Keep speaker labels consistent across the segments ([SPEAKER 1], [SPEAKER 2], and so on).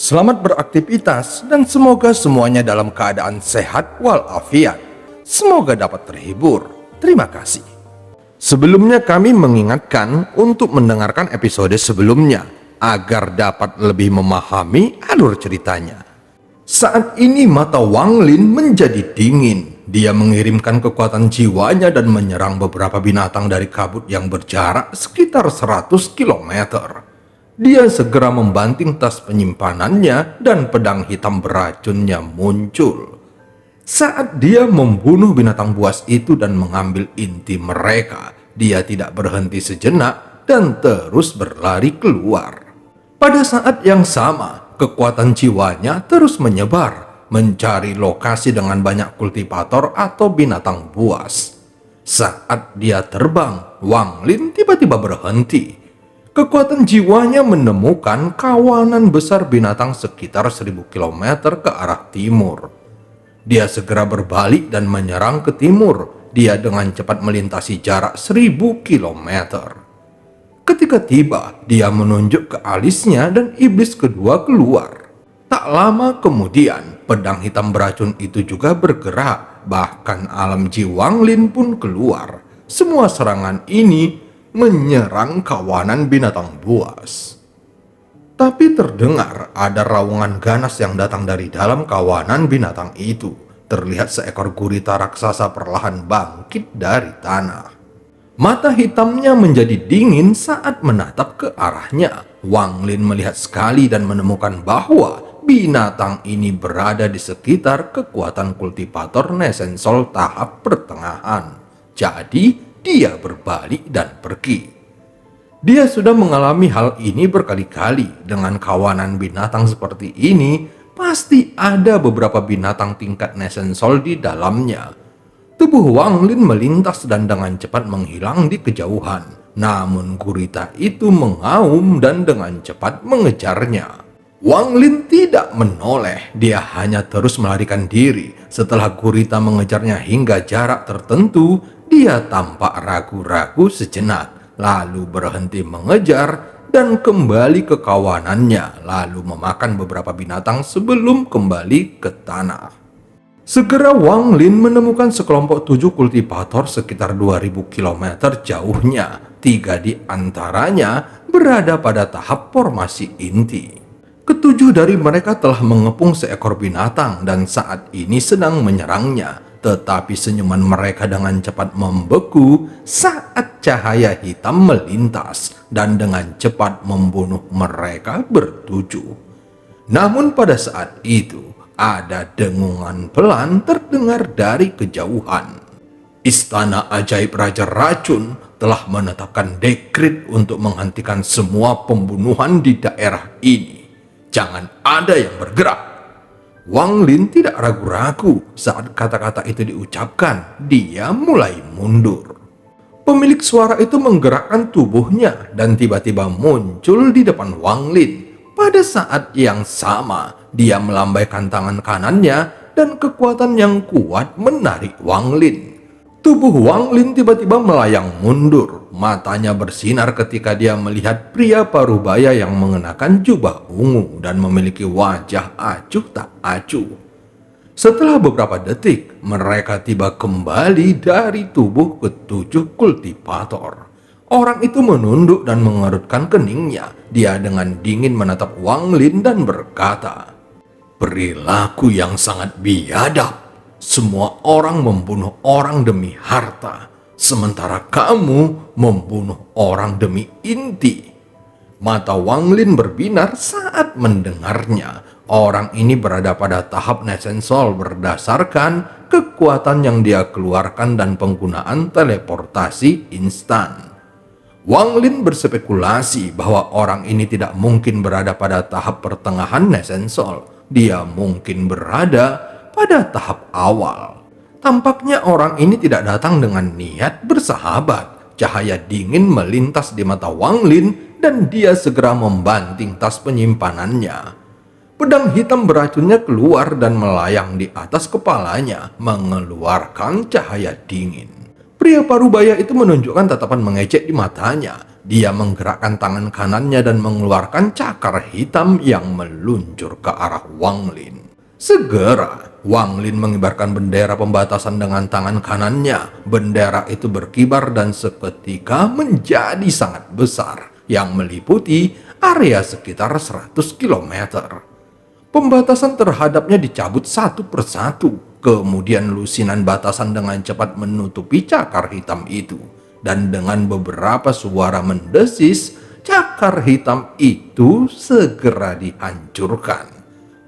[SPEAKER 1] Selamat beraktivitas dan semoga semuanya dalam keadaan sehat walafiat. Semoga dapat terhibur. Terima kasih. Sebelumnya kami mengingatkan untuk mendengarkan episode sebelumnya agar dapat lebih memahami alur ceritanya. Saat ini mata Wang Lin menjadi dingin. Dia mengirimkan kekuatan jiwanya dan menyerang beberapa binatang dari kabut yang berjarak sekitar 100 kilometer. Dia segera membanting tas penyimpanannya dan pedang hitam beracunnya muncul. Saat dia membunuh binatang buas itu dan mengambil inti mereka, dia tidak berhenti sejenak dan terus berlari keluar. Pada saat yang sama, kekuatan jiwanya terus menyebar, mencari lokasi dengan banyak kultivator atau binatang buas. Saat dia terbang, Wang Lin tiba-tiba berhenti. Kekuatan jiwanya menemukan kawanan besar binatang sekitar 1000 km ke arah timur. Dia segera berbalik dan menyerang ke timur. Dia dengan cepat melintasi jarak 1000 km. Ketika tiba, dia menunjuk ke alisnya dan iblis kedua keluar. Tak lama kemudian, pedang hitam beracun itu juga bergerak. Bahkan alam ji Wang Lin pun keluar. Semua serangan ini menyerang kawanan binatang buas. Tapi terdengar ada raungan ganas yang datang dari dalam kawanan binatang itu. Terlihat seekor gurita raksasa perlahan bangkit dari tanah. Mata hitamnya menjadi dingin saat menatap ke arahnya. Wang Lin melihat sekali dan menemukan bahwa binatang ini berada di sekitar kekuatan kultivator Nesensol tahap pertengahan. Jadi dia berbalik dan pergi. Dia sudah mengalami hal ini berkali-kali. Dengan kawanan binatang seperti ini, pasti ada beberapa binatang tingkat Nesensol di dalamnya. Tubuh Wang Lin melintas dan dengan cepat menghilang di kejauhan. Namun gurita itu mengaum dan dengan cepat mengejarnya. Wang Lin tidak menoleh, dia hanya terus melarikan diri. Setelah gurita mengejarnya hingga jarak tertentu, dia tampak ragu-ragu sejenak, lalu berhenti mengejar dan kembali ke kawanannya, lalu memakan beberapa binatang sebelum kembali ke tanah. Segera Wang Lin menemukan sekelompok 7 kultivator sekitar 2000 km jauhnya. 3 di antaranya berada pada tahap formasi inti. Ketujuh dari mereka telah mengepung seekor binatang dan saat ini sedang menyerangnya. Tetapi senyuman mereka dengan cepat membeku saat cahaya hitam melintas dan dengan cepat membunuh mereka bertujuh. Namun pada saat itu, ada dengungan pelan terdengar dari kejauhan. Istana ajaib Raja Racun telah menetapkan dekret untuk menghentikan semua pembunuhan di daerah ini. Jangan ada yang bergerak. Wang Lin tidak ragu-ragu saat kata-kata itu diucapkan. Dia mulai mundur. Pemilik suara itu menggerakkan tubuhnya dan tiba-tiba muncul di depan Wang Lin. Pada saat yang sama, dia melambaikan tangan kanannya dan kekuatan yang kuat menarik Wang Lin. Tubuh Wang Lin tiba-tiba melayang mundur. Matanya bersinar ketika dia melihat pria parubaya yang mengenakan jubah ungu dan memiliki wajah acuh tak acuh. Setelah beberapa detik, mereka tiba kembali dari tubuh ketujuh kultivator. Orang itu menunduk dan mengerutkan keningnya. Dia dengan dingin menatap Wang Lin dan berkata, "Perilaku yang sangat biadab. Semua orang membunuh orang demi harta, sementara kamu membunuh orang demi inti." Mata Wang Lin berbinar saat mendengarnya. Orang ini berada pada tahap Nesensol berdasarkan kekuatan yang dia keluarkan dan penggunaan teleportasi instan. Wang Lin berspekulasi bahwa orang ini tidak mungkin berada pada tahap pertengahan Nesensol. Dia mungkin berada pada tahap awal. Tampaknya orang ini tidak datang dengan niat bersahabat. Cahaya dingin melintas di mata Wang Lin dan dia segera membanting tas penyimpanannya. Pedang hitam beracunnya keluar dan melayang di atas kepalanya, mengeluarkan cahaya dingin. Pria parubaya itu menunjukkan tatapan mengejek di matanya. Dia menggerakkan tangan kanannya dan mengeluarkan cakar hitam yang meluncur ke arah Wang Lin. Segera, Wang Lin mengibarkan bendera pembatasan dengan tangan kanannya. Bendera itu berkibar dan seketika menjadi sangat besar yang meliputi area sekitar 100 km. Pembatasan terhadapnya dicabut satu persatu. Kemudian lusinan batasan dengan cepat menutupi cakar hitam itu. Dan dengan beberapa suara mendesis, cakar hitam itu segera dihancurkan.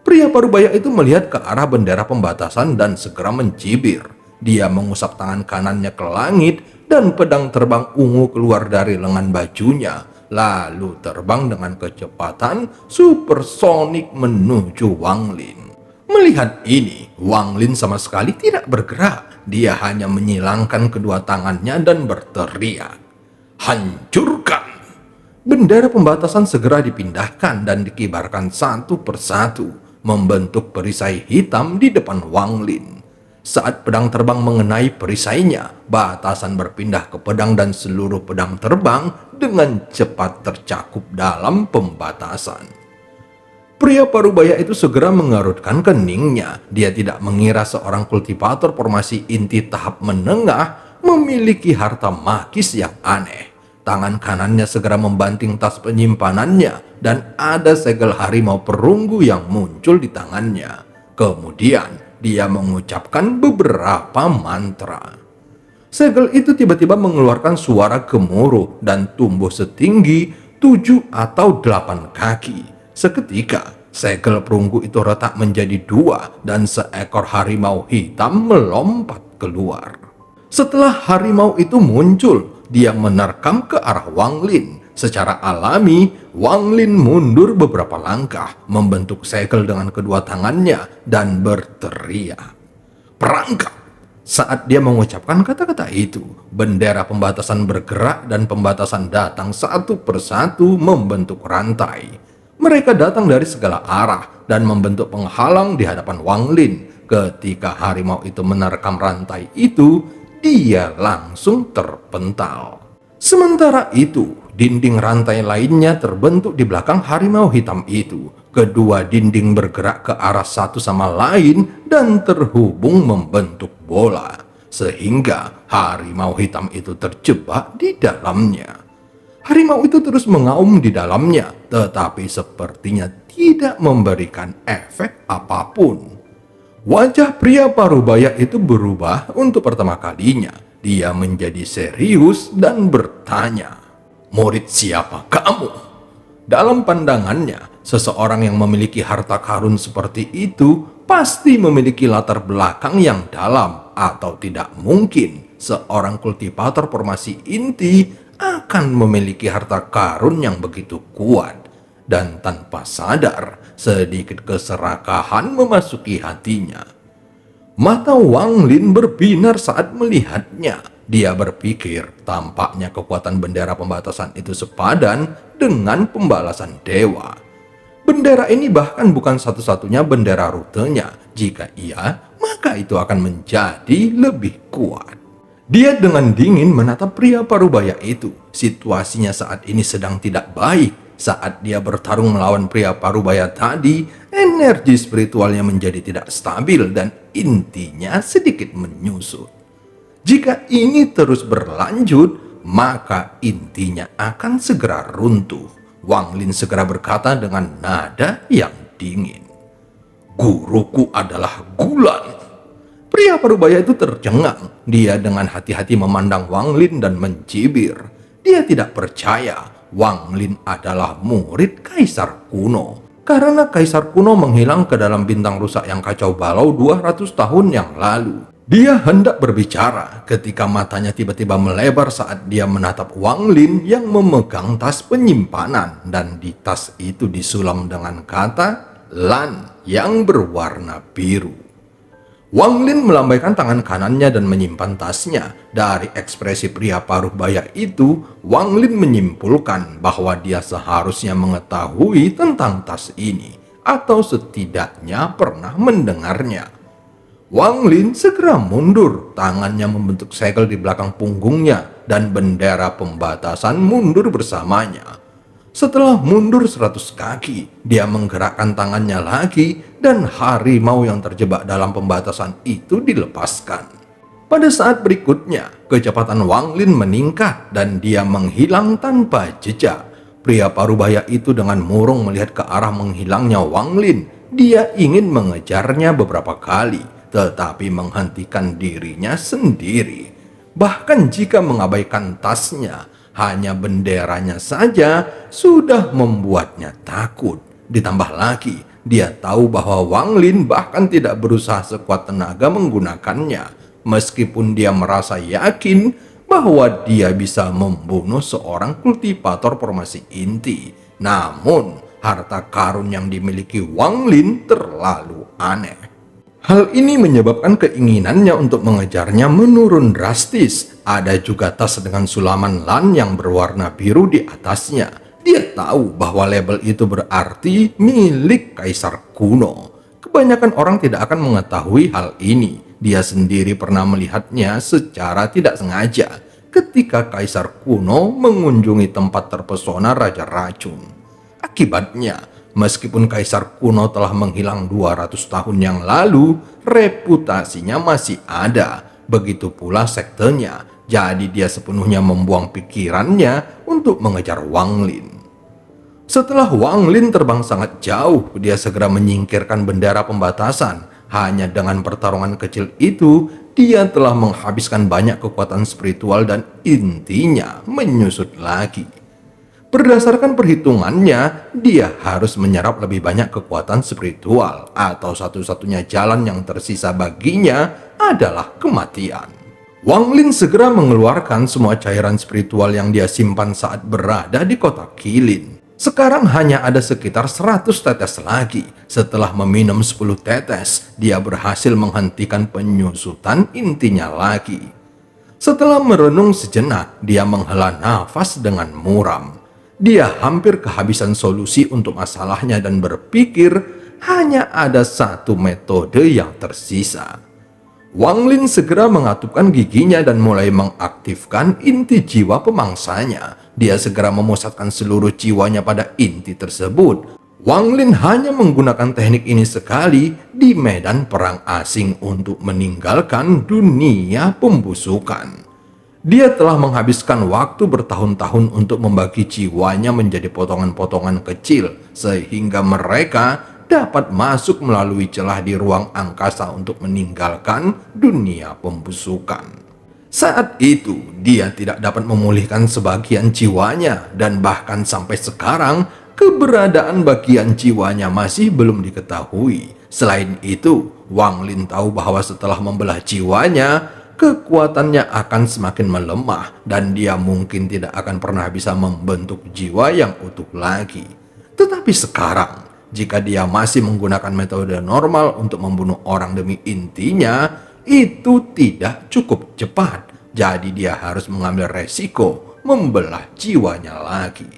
[SPEAKER 1] Pria parubaya itu melihat ke arah bendera pembatasan dan segera mencibir. Dia mengusap tangan kanannya ke langit dan pedang terbang ungu keluar dari lengan bajunya, lalu terbang dengan kecepatan supersonik menuju Wang Lin. Melihat ini, Wang Lin sama sekali tidak bergerak. Dia hanya menyilangkan kedua tangannya dan berteriak, "Hancurkan!" Bendera pembatasan segera dipindahkan dan dikibarkan satu persatu, membentuk perisai hitam di depan Wang Lin. Saat pedang terbang mengenai perisainya, batasan berpindah ke pedang dan seluruh pedang terbang dengan cepat tercakup dalam pembatasan. Pria parubaya itu segera mengerutkan keningnya. Dia tidak mengira seorang kultivator formasi inti tahap menengah memiliki harta magis yang aneh. Tangan kanannya segera membanting tas penyimpanannya dan ada segel harimau perunggu yang muncul di tangannya. Kemudian dia mengucapkan beberapa mantra. Segel itu tiba-tiba mengeluarkan suara gemuruh dan tumbuh setinggi 7 atau 8 kaki. Seketika, segel perunggu itu retak menjadi 2 dan seekor harimau hitam melompat keluar. Setelah harimau itu muncul, dia menerkam ke arah Wang Lin. Secara alami, Wang Lin mundur beberapa langkah, membentuk segel dengan kedua tangannya dan berteriak, "Perangkap!" Saat dia mengucapkan kata-kata itu, bendera pembatasan bergerak dan pembatasan datang satu persatu membentuk rantai. Mereka datang dari segala arah dan membentuk penghalang di hadapan Wang Lin. Ketika harimau itu menerkam rantai itu, dia langsung terpental. Sementara itu, dinding rantai lainnya terbentuk di belakang harimau hitam itu. Kedua dinding bergerak ke arah satu sama lain dan terhubung membentuk bola, sehingga harimau hitam itu terjebak di dalamnya. Harimau itu terus mengaum di dalamnya, tetapi sepertinya tidak memberikan efek apapun. Wajah pria parubaya itu berubah untuk pertama kalinya. Dia menjadi serius dan bertanya, "Murid siapa kamu?" Dalam pandangannya, seseorang yang memiliki harta karun seperti itu pasti memiliki latar belakang yang dalam, atau tidak mungkin seorang kultivator formasi inti akan memiliki harta karun yang begitu kuat. Dan tanpa sadar, sedikit keserakahan memasuki hatinya. Mata Wang Lin berbinar saat melihatnya. Dia berpikir tampaknya kekuatan bendera pembatasan itu sepadan dengan pembalasan dewa. Bendera ini bahkan bukan satu-satunya bendera rutenya. Jika iya, maka itu akan menjadi lebih kuat. Dia dengan dingin menatap pria parubaya itu. Situasinya saat ini sedang tidak baik. Saat dia bertarung melawan pria parubaya tadi, energi spiritualnya menjadi tidak stabil dan intinya sedikit menyusut. Jika ini terus berlanjut, maka intinya akan segera runtuh. Wang Lin segera berkata dengan nada yang dingin, "Guruku adalah Gulan." Pria parubaya itu tercengang. Dia dengan hati-hati memandang Wang Lin dan mencibir. Dia tidak percaya Wang Lin adalah murid Kaisar Kuno. Karena Kaisar Kuno menghilang ke dalam bintang rusak yang kacau balau 200 tahun yang lalu. Dia hendak berbicara ketika matanya tiba-tiba melebar saat dia menatap Wang Lin yang memegang tas penyimpanan. Dan di tas itu disulam dengan kata "Lan" yang berwarna biru. Wang Lin melambaikan tangan kanannya dan menyimpan tasnya. Dari ekspresi pria parubaya itu, Wang Lin menyimpulkan bahwa dia seharusnya mengetahui tentang tas ini, atau setidaknya pernah mendengarnya. Wang Lin segera mundur, tangannya membentuk segel di belakang punggungnya, dan bendera pembatasan mundur bersamanya. Setelah mundur 100 kaki, dia menggerakkan tangannya lagi dan harimau yang terjebak dalam pembatasan itu dilepaskan. Pada saat berikutnya, kecepatan Wang Lin meningkat dan dia menghilang tanpa jejak. Pria parubaya itu dengan murung melihat ke arah menghilangnya Wang Lin. Dia ingin mengejarnya beberapa kali, tetapi menghentikan dirinya sendiri. Bahkan jika mengabaikan tasnya, hanya benderanya saja sudah membuatnya takut. Ditambah lagi, dia tahu bahwa Wang Lin bahkan tidak berusaha sekuat tenaga menggunakannya. Meskipun dia merasa yakin bahwa dia bisa membunuh seorang kultivator formasi inti. Namun, harta karun yang dimiliki Wang Lin terlalu aneh. Hal ini menyebabkan keinginannya untuk mengejarnya menurun drastis. Ada juga tas dengan sulaman lan yang berwarna biru di atasnya. Dia tahu bahwa label itu berarti milik kaisar kuno. Kebanyakan orang tidak akan mengetahui hal ini. Dia sendiri pernah melihatnya secara tidak sengaja ketika kaisar kuno mengunjungi tempat terpesona Raja Racun. Akibatnya, meskipun kaisar kuno telah menghilang 200 tahun yang lalu, reputasinya masih ada. Begitu pula sektenya. Jadi dia sepenuhnya membuang pikirannya untuk mengejar Wang Lin. Setelah Wang Lin terbang sangat jauh, dia segera menyingkirkan bendera pembatasan. Hanya dengan pertarungan kecil itu, dia telah menghabiskan banyak kekuatan spiritual dan intinya menyusut lagi. Berdasarkan perhitungannya, dia harus menyerap lebih banyak kekuatan spiritual, atau satu-satunya jalan yang tersisa baginya adalah kematian. Wang Lin segera mengeluarkan semua cairan spiritual yang dia simpan saat berada di kota Qilin. Sekarang hanya ada sekitar 100 tetes lagi. Setelah meminum 10 tetes, dia berhasil menghentikan penyusutan intinya lagi. Setelah merenung sejenak, dia menghela nafas dengan muram. Dia hampir kehabisan solusi untuk masalahnya dan berpikir hanya ada satu metode yang tersisa. Wang Lin segera mengatupkan giginya dan mulai mengaktifkan inti jiwa pemangsanya. Dia segera memusatkan seluruh jiwanya pada inti tersebut. Wang Lin hanya menggunakan teknik ini sekali di medan perang asing untuk meninggalkan dunia pembusukan. Dia telah menghabiskan waktu bertahun-tahun untuk membagi jiwanya menjadi potongan-potongan kecil sehingga mereka dapat masuk melalui celah di ruang angkasa untuk meninggalkan dunia pembusukan. Saat itu, dia tidak dapat memulihkan sebagian jiwanya dan bahkan sampai sekarang, keberadaan bagian jiwanya masih belum diketahui. Selain itu, Wang Lin tahu bahwa setelah membelah jiwanya, kekuatannya akan semakin melemah dan dia mungkin tidak akan pernah bisa membentuk jiwa yang utuh lagi. Tetapi sekarang, jika dia masih menggunakan metode normal untuk membunuh orang demi intinya, itu tidak cukup cepat. Jadi dia harus mengambil resiko membelah jiwanya lagi.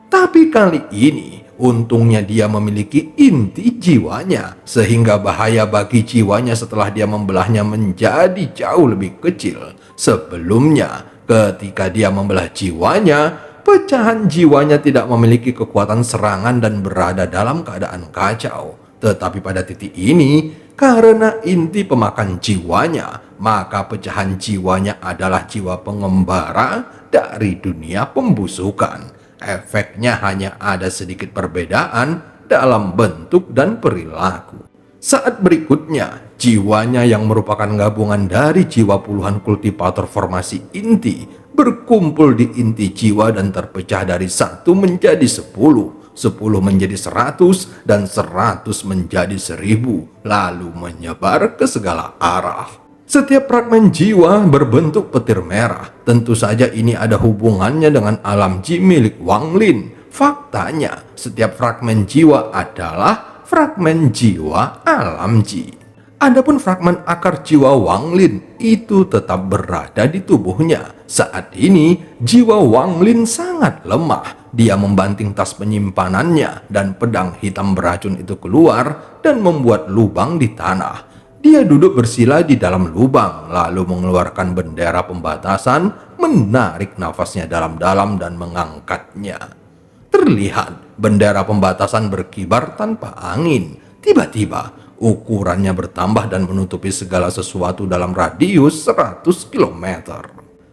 [SPEAKER 1] Tapi kali ini, untungnya dia memiliki inti jiwanya, sehingga bahaya bagi jiwanya setelah dia membelahnya menjadi jauh lebih kecil. Sebelumnya, ketika dia membelah jiwanya, pecahan jiwanya tidak memiliki kekuatan serangan dan berada dalam keadaan kacau. Tetapi pada titik ini, karena inti pemakan jiwanya, maka pecahan jiwanya adalah jiwa pengembara dari dunia pembusukan. Efeknya hanya ada sedikit perbedaan dalam bentuk dan perilaku. Saat berikutnya, jiwanya yang merupakan gabungan dari jiwa puluhan kultivator formasi inti berkumpul di inti jiwa dan terpecah dari 1 menjadi 10, 10 menjadi 100, dan 100 menjadi 1000, lalu menyebar ke segala arah. Setiap fragmen jiwa berbentuk petir merah. Tentu saja ini ada hubungannya dengan alam ji milik Wang Lin. Faktanya, setiap fragmen jiwa adalah fragmen jiwa alam ji. Adapun fragmen akar jiwa Wang Lin itu tetap berada di tubuhnya. Saat ini, jiwa Wang Lin sangat lemah. Dia membanting tas penyimpanannya dan pedang hitam beracun itu keluar dan membuat lubang di tanah. Dia duduk bersila di dalam lubang, lalu mengeluarkan bendera pembatasan menarik nafasnya dalam-dalam dan mengangkatnya. Terlihat bendera pembatasan berkibar tanpa angin. Tiba-tiba ukurannya bertambah dan menutupi segala sesuatu dalam radius 100 km.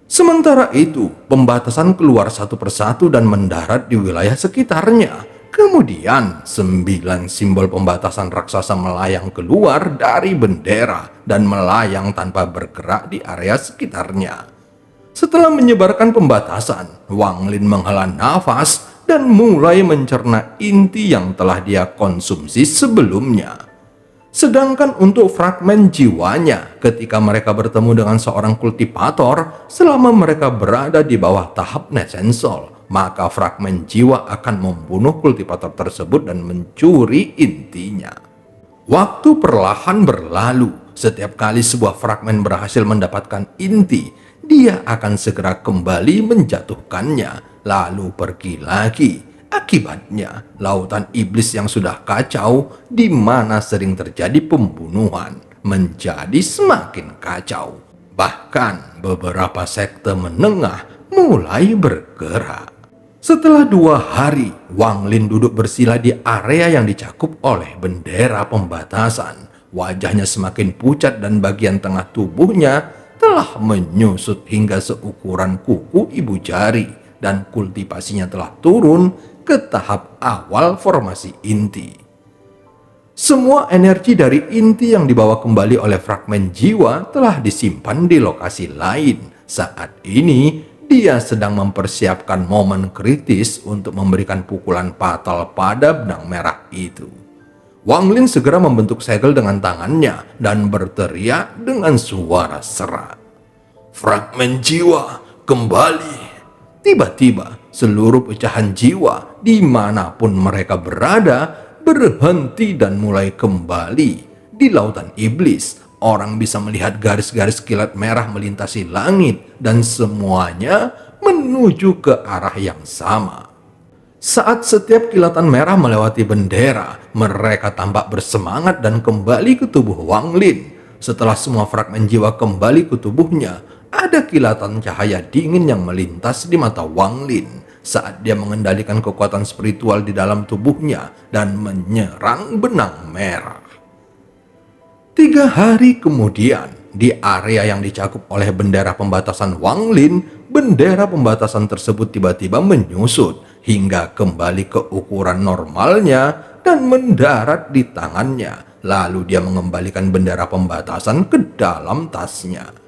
[SPEAKER 1] Sementara itu, pembatasan keluar satu persatu dan mendarat di wilayah sekitarnya. Kemudian, 9 simbol pembatasan raksasa melayang keluar dari bendera dan melayang tanpa bergerak di area sekitarnya. Setelah menyebarkan pembatasan, Wang Lin menghela nafas dan mulai mencerna inti yang telah dia konsumsi sebelumnya. Sedangkan untuk fragmen jiwanya, ketika mereka bertemu dengan seorang kultivator, selama mereka berada di bawah tahap Nesensol, maka fragmen jiwa akan membunuh kultivator tersebut dan mencuri intinya. Waktu perlahan berlalu. Setiap kali sebuah fragmen berhasil mendapatkan inti, dia akan segera kembali menjatuhkannya, lalu pergi lagi. Akibatnya, lautan iblis yang sudah kacau, di mana sering terjadi pembunuhan, menjadi semakin kacau. Bahkan, beberapa sekte menengah mulai bergerak. Setelah 2 hari, Wang Lin duduk bersila di area yang dicakup oleh bendera pembatasan. Wajahnya semakin pucat dan bagian tengah tubuhnya telah menyusut hingga seukuran kuku ibu jari, dan kultivasinya telah turun ke tahap awal formasi inti. Semua energi dari inti yang dibawa kembali oleh fragmen jiwa telah disimpan di lokasi lain. Saat ini, dia sedang mempersiapkan momen kritis untuk memberikan pukulan fatal pada benang merah itu. Wang Lin segera membentuk segel dengan tangannya dan berteriak dengan suara serak. "Fragmen jiwa, kembali!" Tiba-tiba, seluruh pecahan jiwa dimanapun mereka berada berhenti dan mulai kembali. Di lautan iblis, orang bisa melihat garis-garis kilat merah melintasi langit dan semuanya menuju ke arah yang sama. Saat setiap kilatan merah melewati bendera, mereka tampak bersemangat dan kembali ke tubuh Wang Lin. Setelah semua fragmen jiwa kembali ke tubuhnya, ada kilatan cahaya dingin yang melintas di mata Wang Lin saat dia mengendalikan kekuatan spiritual di dalam tubuhnya dan menyerang benang merah. 3 hari kemudian, di area yang dicakup oleh bendera pembatasan Wang Lin, bendera pembatasan tersebut tiba-tiba menyusut hingga kembali ke ukuran normalnya dan mendarat di tangannya. Lalu dia mengembalikan bendera pembatasan ke dalam tasnya.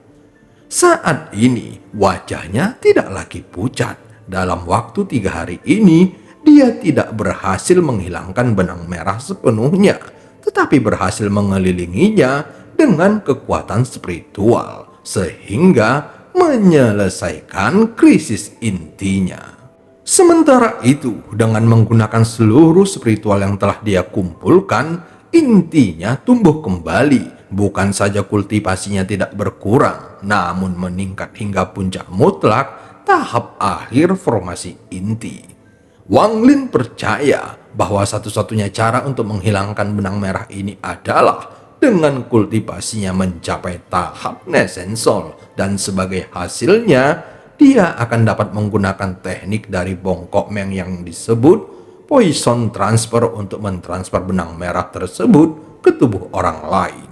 [SPEAKER 1] Saat ini, wajahnya tidak lagi pucat. Dalam waktu 3 hari ini, dia tidak berhasil menghilangkan benang merah sepenuhnya, tetapi berhasil mengelilinginya dengan kekuatan spiritual, sehingga menyelesaikan krisis intinya. Sementara itu, dengan menggunakan seluruh spiritual yang telah dia kumpulkan, intinya tumbuh kembali. Bukan saja kultivasinya tidak berkurang, namun meningkat hingga puncak mutlak tahap akhir formasi inti. Wang Lin percaya bahwa satu-satunya cara untuk menghilangkan benang merah ini adalah dengan kultivasinya mencapai tahap Nesensol, dan sebagai hasilnya dia akan dapat menggunakan teknik dari Bongkok Meng yang disebut Poison Transfer untuk mentransfer benang merah tersebut ke tubuh orang lain.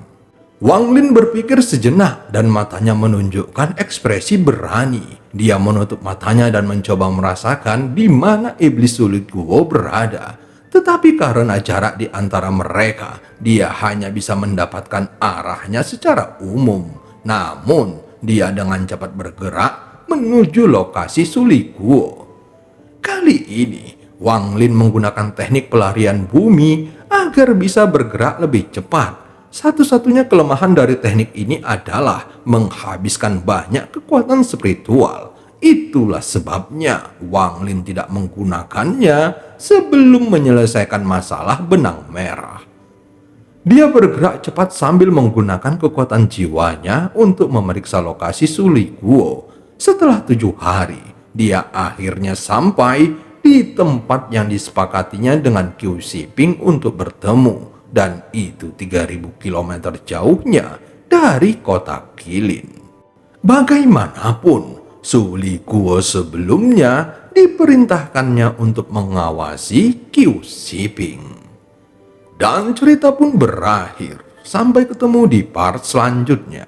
[SPEAKER 1] Wang Lin berpikir sejenak dan matanya menunjukkan ekspresi berani. Dia menutup matanya dan mencoba merasakan di mana iblis sulit Guo berada. Tetapi karena jarak di antara mereka, dia hanya bisa mendapatkan arahnya secara umum. Namun, dia dengan cepat bergerak menuju lokasi Suli Guo. Kali ini, Wang Lin menggunakan teknik pelarian bumi agar bisa bergerak lebih cepat. Satu-satunya kelemahan dari teknik ini adalah menghabiskan banyak kekuatan spiritual. Itulah sebabnya Wang Lin tidak menggunakannya sebelum menyelesaikan masalah benang merah. Dia bergerak cepat sambil menggunakan kekuatan jiwanya untuk memeriksa lokasi Suli Guo. Setelah 7 hari, dia akhirnya sampai di tempat yang disepakatinya dengan Qiu Shiping untuk bertemu. Dan itu 3000 km jauhnya dari kota Qilin. Bagaimanapun, Suliku sebelumnya diperintahkannya untuk mengawasi Q-Shipping. Dan cerita pun berakhir. Sampai ketemu di part selanjutnya.